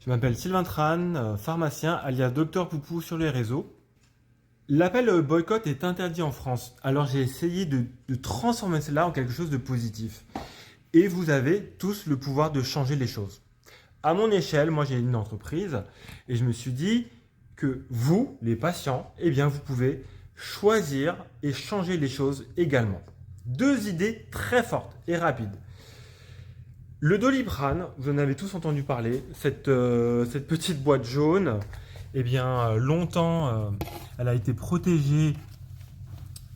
Je m'appelle Sylvain Tran, pharmacien alias Docteur Poupou sur les réseaux. L'appel boycott est interdit en France, alors j'ai essayé de transformer cela en quelque chose de positif. Et vous avez tous le pouvoir de changer les choses. À mon échelle, moi j'ai une entreprise et je me suis dit que vous, les patients, eh bien vous pouvez choisir et changer les choses également. Deux idées très fortes et rapides. Le Doliprane, vous en avez tous entendu parler, cette petite boîte jaune, eh bien longtemps elle a été protégée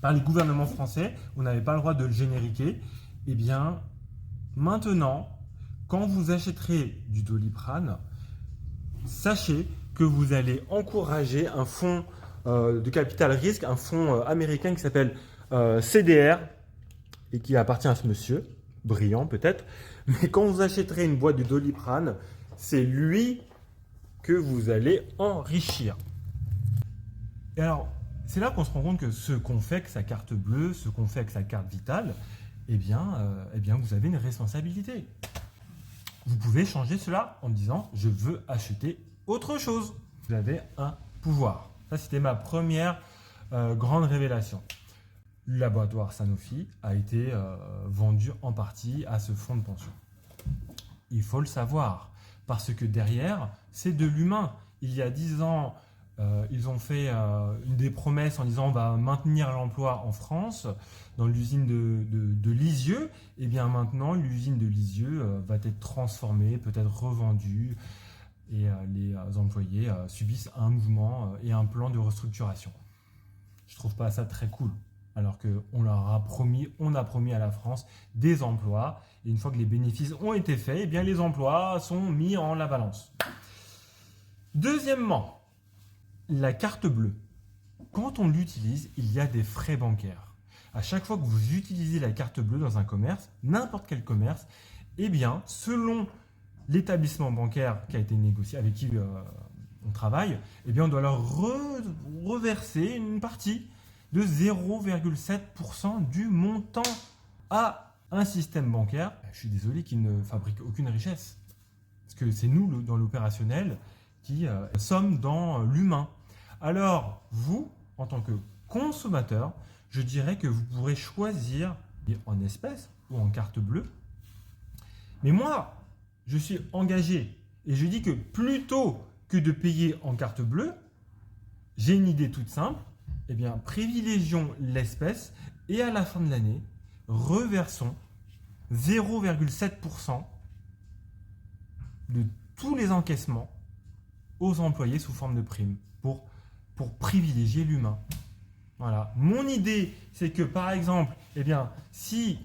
par les gouvernements français, on n'avait pas le droit de le génériquer. Eh bien maintenant, quand vous achèterez du Doliprane, sachez que vous allez encourager un fonds de capital risque, un fonds américain qui s'appelle CDR et qui appartient à ce monsieur, brillant peut-être, mais quand vous achèterez une boîte de Doliprane, c'est lui que vous allez enrichir. Et alors, c'est là qu'on se rend compte que ce qu'on fait avec sa carte bleue, ce qu'on fait avec sa carte vitale, eh bien, vous avez une responsabilité. Vous pouvez changer cela en disant « je veux acheter autre chose ». Vous avez un pouvoir. Ça, c'était ma première grande révélation. Le laboratoire Sanofi a été vendu en partie à ce fonds de pension. Il faut le savoir, parce que derrière, c'est de l'humain. Il y a 10 ans, ils ont fait des promesses en disant on va maintenir l'emploi en France dans l'usine de Lisieux. Et bien maintenant, l'usine de Lisieux va être transformée, peut-être revendue, et les employés subissent un mouvement et un plan de restructuration. Je ne trouve pas ça très cool. Alors qu'on leur a promis, on a promis à la France des emplois. Et une fois que les bénéfices ont été faits, eh bien les emplois sont mis en la balance. Deuxièmement, la carte bleue. Quand on l'utilise, il y a des frais bancaires. À chaque fois que vous utilisez la carte bleue dans un commerce, n'importe quel commerce, eh bien, selon l'établissement bancaire qui a été négocié, avec qui on travaille, eh bien, on doit leur reverser une partie de 0,7% du montant à un système bancaire. Je suis désolé qu'il ne fabrique aucune richesse. Parce que c'est nous, dans l'opérationnel, qui sommes dans l'humain. Alors, vous, en tant que consommateur, je dirais que vous pourrez choisir en espèces ou en carte bleue. Mais moi, je suis engagé et je dis que plutôt que de payer en carte bleue, j'ai une idée toute simple. Eh bien, privilégions l'espèce et à la fin de l'année, reversons 0,7% de tous les encaissements aux employés sous forme de prime pour privilégier l'humain. Voilà. Mon idée, c'est que par exemple, eh bien, si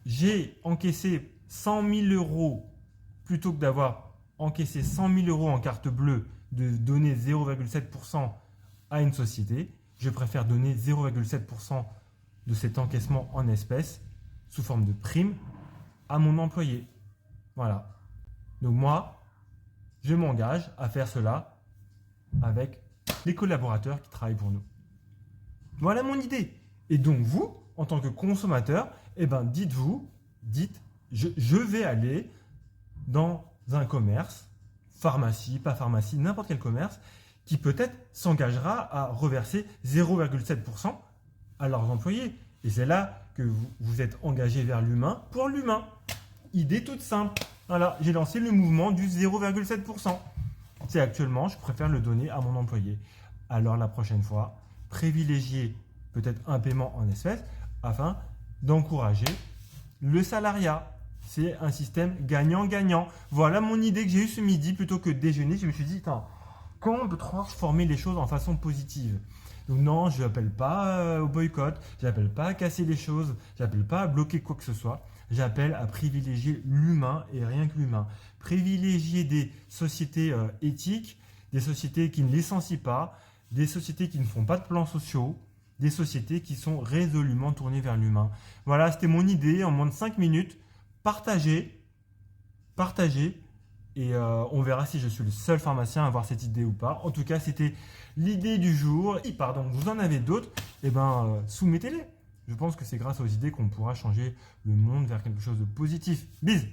j'ai encaissé 100 000 euros plutôt que d'avoir encaissé 100 000 euros en carte bleue, de donner 0,7% à une société, je préfère donner 0,7% de cet encaissement en espèces sous forme de prime à mon employé. Voilà. Donc moi, je m'engage à faire cela avec les collaborateurs qui travaillent pour nous. Voilà mon idée. Et donc vous, en tant que consommateur, eh ben dites, je vais aller dans un commerce, pharmacie, pas pharmacie, n'importe quel commerce, qui peut-être s'engagera à reverser 0,7% à leurs employés. Et c'est là que vous êtes engagé vers l'humain pour l'humain. Idée toute simple. Voilà, j'ai lancé le mouvement du 0,7%. C'est actuellement, je préfère le donner à mon employé. Alors la prochaine fois, privilégiez peut-être un paiement en espèces afin d'encourager le salariat. C'est un système gagnant-gagnant. Voilà mon idée que j'ai eue ce midi plutôt que de déjeuner. Je me suis dit, comment on peut transformer les choses en façon positive? Donc non, je n'appelle pas au boycott, je n'appelle pas à casser les choses, je n'appelle pas à bloquer quoi que ce soit. J'appelle à privilégier l'humain et rien que l'humain. Privilégier des sociétés éthiques, des sociétés qui ne licencient pas, des sociétés qui ne font pas de plans sociaux, des sociétés qui sont résolument tournées vers l'humain. Voilà, c'était mon idée en moins de 5 minutes. Partagez. Et on verra si je suis le seul pharmacien à avoir cette idée ou pas. En tout cas, c'était l'idée du jour. Et pardon, vous en avez d'autres, eh ben, soumettez-les. Je pense que c'est grâce aux idées qu'on pourra changer le monde vers quelque chose de positif. Bisous.